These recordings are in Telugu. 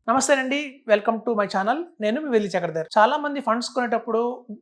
నమస్తే అండి, వెల్కమ్ టు మై ఛానల్. నేను మీ వెల్లి చక్రధర్. చాలా మంది ఫండ్స్ కొనేటప్పుడు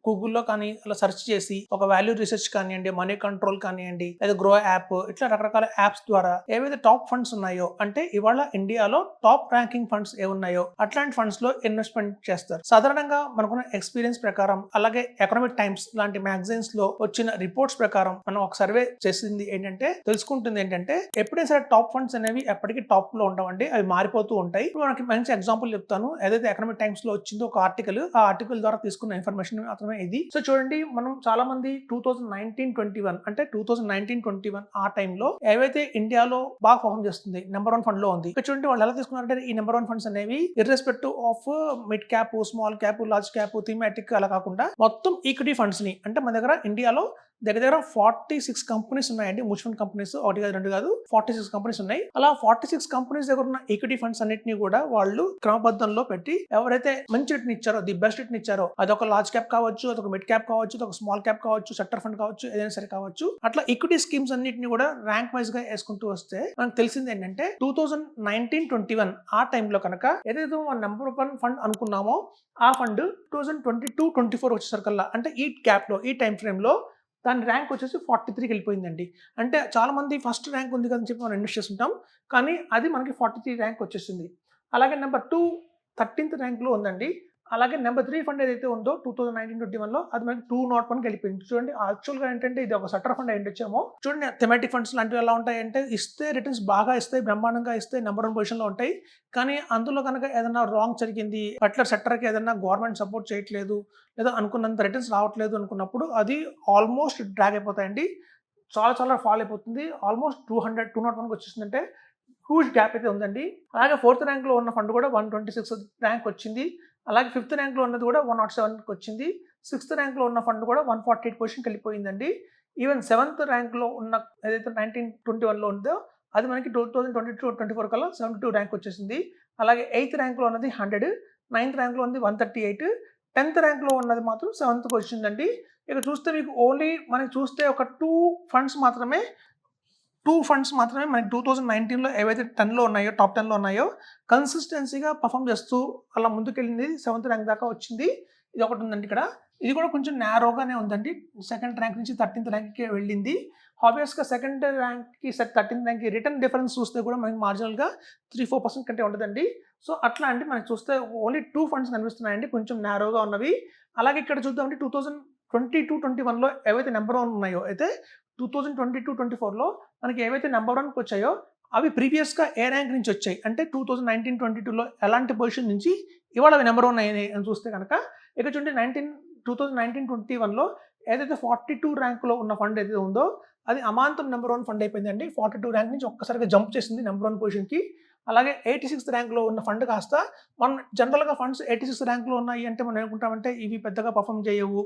గూగుల్లో కానీ అలా సెర్చ్ చేసి ఒక వాల్యూ రీసెర్చ్ కానివ్వండి, మనీ కంట్రోల్ కానివ్వండి, లేదా గ్రో యాప్ ఇట్లా రకరకాల యాప్స్ ద్వారా ఏవైతే టాప్ ఫండ్స్ ఉన్నాయో, అంటే ఇవాళ ఇండియాలో టాప్ ర్యాంకింగ్ ఫండ్స్ ఏ ఉన్నాయో అట్లాంటి ఫండ్స్ లో ఇన్వెస్ట్మెంట్ చేస్తారు. సాధారణంగా మనకున్న ఎక్స్పీరియన్స్ ప్రకారం, అలాగే ఎకనామిక్ టైమ్స్ లాంటి మ్యాగజైన్స్ లో వచ్చిన రిపోర్ట్స్ ప్రకారం మనం ఒక సర్వే చేసింది ఏంటంటే, తెలుసుకుంటుంది ఏంటంటే, ఎప్పుడైనా సరే టాప్ ఫండ్స్ అనేవి ఎప్పటికీ టాప్ లో ఉండవండి, అవి మారిపోతూ ఉంటాయి. మనకి మంచి ఎగ్జాంపుల్ చెప్తాను. ఏదైతే ఎకనామిక్ టైమ్స్ లో వచ్చిందో ఒక ఆర్టికల్, ఆ ఆర్టికల్ ద్వారా తీసుకున్న ఇన్ఫర్మేషన్ మాత్రమే ఇది. సో చూడండి, మనం చాలా మంది 2019-21 అంటే 2019-21 ఆ టైంలో ఏవైతే ఇండియాలో బాగా పర్ఫార్మ్ చేస్తుంది, నెంబర్ 1 ఫండ్ లో ఉంది. చూడండి వాళ్ళు ఎలా తీసుకున్నారంటే, ఈ నెంబర్ 1 ఫండ్స్ అనేవి irrespective of mid cap, small cap, large cap, thematic అలా కాకుండా మొత్తం ఈక్విటీ ఫండ్స్ ని, అంటే మన దగ్గర ఇండియాలో దగ్గర 46 కంపెనీస్ ఉన్నాయండి. మ్యూచువల్ కంపెనీస్, ఒకటి కాదు రెండు కాదు, 46 కంపెనీస్ ఉన్నాయి. అలా 46 కంపెనీస్ దగ్గర ఉన్న ఈక్విటీ ఫండ్స్ అన్నిటిని కూడా వాళ్ళు క్రమబద్ధంలో పెట్టి, ఎవరైతే మంచి రిటర్న్ ఇచ్చారో, ది బెస్ట్ రిటర్న్ ఇచ్చారో, అదొక లార్జ్ క్యాప్ కావచ్చు, అదొక మిడ్ క్యాప్ కావచ్చు, అదొక స్మాల్ క్యాప్ కావచ్చు, సెక్టర్ ఫండ్ కావచ్చు, ఏదైనా సరే కావచ్చు, అట్లా ఈక్విటీ స్కీమ్స్ అన్నిటిని కూడా ర్యాంక్ వైజ్ గా వేసుకుంటూ వస్తే మనకు తెలిసింది ఏంటంటే, 2019-21 ఆ టైంలో కనుక ఏదైతే నెంబర్ 1 ఫండ్ అనుకున్నామో ఆ ఫండ్ 2022-24 వచ్చేసరికల్లా, అంటే ఈ గ్యాప్ లో, ఈ టైం ఫ్రేమ్ లో దాని ర్యాంక్ వచ్చేసి 43కి వెళ్ళిపోయిందండి. అంటే చాలా మంది ఫస్ట్ ర్యాంక్ ఉంది కదని చెప్పి మనం ఇన్వెస్ట్ చేస్తుంటాం, కానీ అది మనకి 43 ర్యాంక్ వచ్చేసింది. అలాగే నెంబర్ 2 13th ర్యాంక్ లో ఉందండి. అలాగే నెంబర్ 3 ఫండ్ ఏదైతే ఉందో 2019-21 లో అది మనకి 201కి వెళ్ళిపోయింది. చూడండి, యాక్చువల్ గా ఏంటంటే ఇది ఒక సెక్టర్ ఫండ్ అయ్యిండొచ్చేమో. చూడండి, థెమాటిక్ ఫండ్స్ లాంటివి ఎలా ఉంటాయంటే, ఇస్తే రిటర్న్స్ బాగా ఇస్తాయి, బ్రహ్మాండంగా ఇస్తాయి, నెంబర్ 1 పొజిషన్ లో ఉంటాయి. కానీ అందులో కనుక ఏదైనా రాంగ్ జరిగింది, పర్టికులర్ సెక్టర్ కి ఏదైనా గవర్నమెంట్ సపోర్ట్ చేయట్లేదు, లేదా అనుకున్నంత రిటర్న్స్ రావట్లేదు అనుకున్నప్పుడు అది ఆల్మోస్ట్ డ్రాగ్ అయిపోతాయండి. చాలా ఫాల్ అయిపోతుంది. ఆల్మోస్ట్ 201కి వచ్చేసిందంటే హ్యూజ్ గ్యాప్ అయితే ఉందండి. అలాగే 4th ర్యాంక్ లో ఉన్న ఫండ్ కూడా 126 ర్యాంక్ వచ్చింది. అలాగే 5th ర్యాంక్ లో ఉన్నది కూడా 107కి వచ్చింది. 6th ర్యాంక్ లో ఉన్న ఫండ్ కూడా 148 పొజిషన్కి వెళ్ళిపోయిందండి. ఈవెన్ 7th ర్యాంక్ లో ఉన్న ఏదైతే 19-21 లో ఉందో అది మనకి 2022-24 కల్లా 72 ర్యాంక్ వచ్చేసింది. అలాగే 8th ర్యాంక్ లో ఉన్నది 100, 9th ర్యాంక్ లో ఉంది 138, 10th ర్యాంక్ లో ఉన్నది మాత్రం 7th వచ్చిందండి. ఇక చూస్తే మీకు ఓన్లీ మనకి చూస్తే ఒక 2 ఫండ్స్ మాత్రమే మనకి 2019లో ఏవైతే 10లో ఉన్నాయో, టాప్ 10లో ఉన్నాయో కన్సిస్టెన్సీగా పర్ఫామ్ చేస్తూ అలా ముందుకెళ్ళింది, 7th ర్యాంక్ దాకా వచ్చింది. ఇది ఒకటి ఉందండి ఇక్కడ. ఇది కూడా కొంచెం నేరోగానే ఉందండి. 2nd ర్యాంక్ నుంచి 13th ర్యాంక్కి వెళ్ళింది. ఆబ్వియస్గా 2nd ర్యాంక్కి 13th ర్యాంక్కి రిటర్న్ డిఫరెన్స్ చూస్తే కూడా మనకి మార్జినల్గా 3-4% కంటే ఉండదండి. సో అట్లా అండి, మనకి చూస్తే ఓన్లీ 2 ఫండ్స్ కనిపిస్తున్నాయండి, కొంచెం నేరోగా ఉన్నవి. అలాగే ఇక్కడ చూద్దామండి, 2022-21లో ఏవైతే నెంబర్ 1 ఉన్నాయో, అయితే 2022-24లో మనకి ఏవైతే నెంబర్ 1కి వచ్చాయో అవి ప్రీవియస్గా ఏ ర్యాంక్ నుంచి వచ్చాయి, అంటే 2019-22లో ఎలాంటి పొజిషన్ నుంచి ఇవాళ అవి నెంబర్ 1 అయ్యాయి అని చూస్తే కనుక, ఇక్కడ చూడండి 2019-21లో ఏదైతే 42 ర్యాంక్లో ఉన్న ఫండ్ ఏదైతే ఉందో అది అమాంతం నెంబర్ 1 ఫండ్ అయిపోయిందండి. 42 ర్యాంక్ నుంచి ఒక్కసారిగా జంప్ చేసింది నెంబర్ 1 పొజిషన్కి. అలాగే 86th ర్యాంక్లో ఉన్న ఫండ్ కాస్త, మనం జనరల్గా ఫండ్స్ 86th ర్యాంక్లో ఉన్నాయి అంటే మనం ఏమనుకుంటామంటే ఇవి పెద్దగా పర్ఫామ్ చేయవు,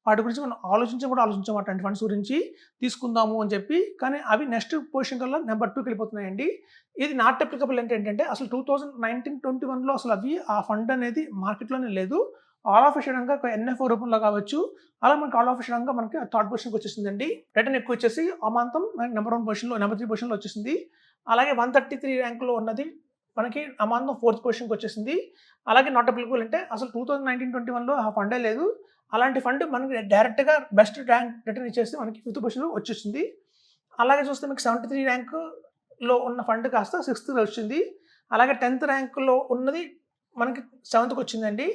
వాటి గురించి మనం ఆలోచించాం అట్లాంటి ఫండ్స్ గురించి తీసుకుందాము అని చెప్పి. కానీ అవి నెక్స్ట్ పొజిషన్ కల్లా నెంబర్ 2కి వెళ్ళిపోతున్నాయండి. ఇది నాట్ అప్లికబుల్ ఏంటంటే, అసలు 2019-21లో అసలు అవి ఆ ఫండ్ అనేది మార్కెట్లోనే లేదు. ఆల్ ఆఫ్ సడన్గా ఒక ఎన్ఎఫ్ఓ రూపంలో కావచ్చు, అలా మనకి ఆల్ ఆఫ్ సడన్గా మనకి 3rd పొజిషన్కి వచ్చేసిందండి. రిటర్న్ ఎక్కువ వచ్చేసి అమాంతం నెంబర్ 1 పొజిషన్లో, నెంబర్ 3 పొజిషన్లో వచ్చేసింది. అలాగే 133 ర్యాంక్లో ఉన్నది మనకి అమాంతం 4th పొజిషన్కి వచ్చేసింది. అలాగే నాట్ అప్లికబుల్ అంటే అసలు 2019-21లో ఆ ఫండే లేదు. అలాంటి ఫండ్ మనకి డైరెక్ట్గా బెస్ట్ ర్యాంక్ రిటర్న్ ఇచ్చేసి మనకి 5th పొజిషన్లో వచ్చేసింది. అలాగే చూస్తే మీకు 73 ర్యాంక్లో ఉన్న ఫండ్ కాస్త 6th వచ్చింది. అలాగే 10th ర్యాంక్లో ఉన్నది మనకి 7th వచ్చిందండి.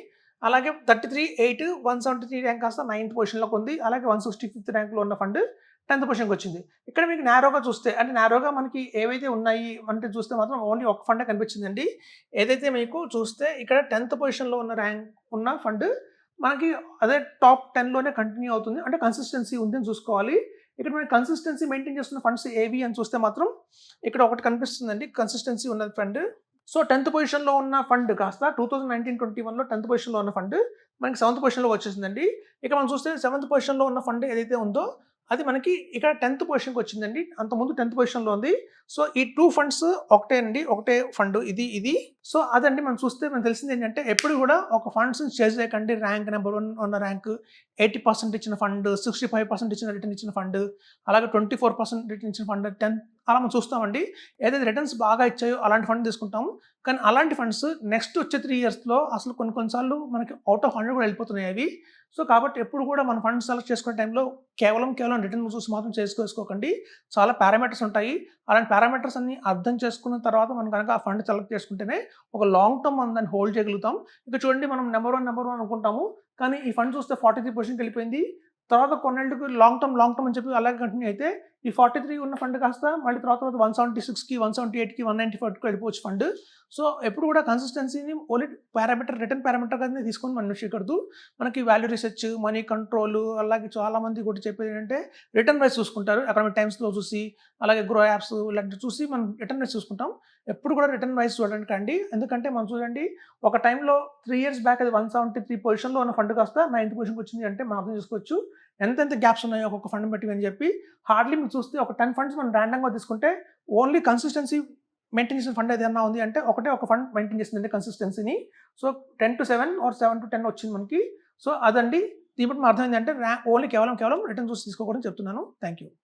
అలాగే 33-8, 173 ర్యాంక్ కాస్త 9th పొజిషన్లోకి ఉంది. అలాగే 165th ర్యాంక్లో ఉన్న ఫండ్ 10th పొజిషన్కి వచ్చింది. ఇక్కడ మీకు నేరోగా చూస్తే, అంటే నేరోగా మనకి ఏవైతే ఉన్నాయి అంటే చూస్తే మాత్రం ఓన్లీ ఒక ఫండే కనిపించిందండి. ఏదైతే మీకు చూస్తే ఇక్కడ 10th పొజిషన్లో ఉన్న ర్యాంక్ ఉన్న ఫండ్ మనకి అదే టాప్ 10లోనే కంటిన్యూ అవుతుంది, అంటే కన్సిస్టెన్సీ ఉంది అని చూసుకోవాలి. ఇక్కడ మనకి కన్సిస్టెన్సీ మెయింటైన్ చేస్తున్న ఫండ్స్ ఏవి అని చూస్తే మాత్రం ఇక్కడ ఒకటి కనిపిస్తుందండి, కన్సిస్టెన్సీ ఉన్న ఫండ్. సో 10th పొజిషన్లో ఉన్న ఫండ్ కాస్త 2019-21లో 10th పొజిషన్లో ఉన్న ఫండ్ మనకి 7th పొజిషన్లో వచ్చేసిందండి. ఇక మనం చూస్తే 7th పొజిషన్లో ఉన్న ఫండ్ ఏదైతే ఉందో అది మనకి ఇక్కడ 10th పొజిషన్కి వచ్చిందండి. అంతకుముందు 10th పొజిషన్లో ఉంది. సో ఈ 2 ఫండ్స్ ఒకటే ఫండ్ ఇది. సో అదండి, మనం చూస్తే మనకు తెలిసింది ఏంటంటే, ఎప్పుడు కూడా ఒక ఫండ్స్ చేజ్ చేయకండి. ర్యాంక్ నెంబర్ 1 ఉన్న ర్యాంక్ 80% ఇచ్చిన ఫండ్, 65% ఇచ్చిన రిటర్న్ ఇచ్చిన ఫండ్, అలాగే 24% రిటర్న్ ఇచ్చిన ఫండ్, అలా మనం చూస్తామండి. ఏదైతే రిటర్న్స్ బాగా ఇచ్చాయో అలాంటి ఫండ్ తీసుకుంటాము. కానీ అలాంటి ఫండ్స్ నెక్స్ట్ వచ్చే 3 ఇయర్స్‌లో అసలు కొన్ని సార్లు మనకి ఔట్ ఆఫ్ 100 కూడా వెళ్ళిపోతున్నాయి అవి. సో, కాబట్టి ఎప్పుడు కూడా మన ఫండ్ సెలెక్ట్ చేసుకునే టైంలో కేవలం రిటర్న్ చూసి మాత్రం చేసుకోకండి. చాలా పారామీటర్స్ ఉంటాయి. అలాంటి పారామీటర్స్ అన్నీ అర్థం చేసుకున్న తర్వాత మనం కనుక ఆ ఫండ్ సెలెక్ట్ చేసుకుంటేనే ఒక లాంగ్ టర్మ్ మనం దాన్ని హోల్డ్ చేయగలుగుతాం. ఇక చూడండి మనం నంబర్ 1 అనుకుంటాము. కానీ ఈ ఫండ్ చూస్తే 43% వెళ్ళిపోయింది. తర్వాత కొన్నేళ్ళకి లాంగ్ టర్మ్ అని చెప్పి అలాగే కంటిన్యూ అయితే ఈ 43 ఉన్న ఫండ్ కాస్త మళ్ళీ తర్వాత 176కి, 178కి, 194కి వెళ్ళిపోవచ్చు ఫండ్. సో, ఎప్పుడు కూడా కన్సిస్టెన్సీని ఓన్లీ రిటర్న్ పారామీటర్‌గానే తీసుకొని మనం చేయకూడదు. మనకి వాల్యూ రిసర్చ్, మనీ కంట్రోల్ అలాగే చాలామంది కూడా చెప్పేది ఏంటంటే రిటర్న్ వైస్ చూసుకుంటారు. ఎకనామిక్ టైమ్స్‌లో చూసి, అలాగే గ్రో యాప్స్ ఇలాంటివి చూసి మనం రిటర్న్ వైస్ చూసుకుంటాం. ఎప్పుడు కూడా రిటర్న్ వైస్ చూడడానికండి. ఎందుకంటే మనం చూడండి ఒక టైంలో 3 ఇయర్స్ బ్యాక్ అది 173 పొజిషన్‌లో ఉన్న ఫండ్ కాస్త 9థ్ పొజిషన్‌కి వచ్చింది అంటే మనం అర్థం చేసుకోవచ్చు. ఎంతెంత గ్యాప్స్ ఉన్నాయో ఒక్కొక్క ఫండ్ బట్టి అని చెప్పి. హార్డ్లీ మీరు చూస్తే ఒక 10 ఫండ్స్ మనం ర్యాండమ్‌గా తీసుకుంటే ఓన్లీ కన్సిస్టెన్సీ మెయింటైన్ చేసిన ఫండ్ ఏదైనా ఉంది అంటే ఒక ఫండ్ మెయింటైన్ చేసిందండి కన్సిస్టెన్సీని. సో, 10-7 ఆర్ 7-10 వచ్చింది మనకి. సో, అదండి. దీన్ని బట్టి మనకు అర్థమైంది అంటే ఓన్లీ కేవలం రిటర్న్ చూసి తీసుకోకూడదని చెప్తున్నాను. Thank you.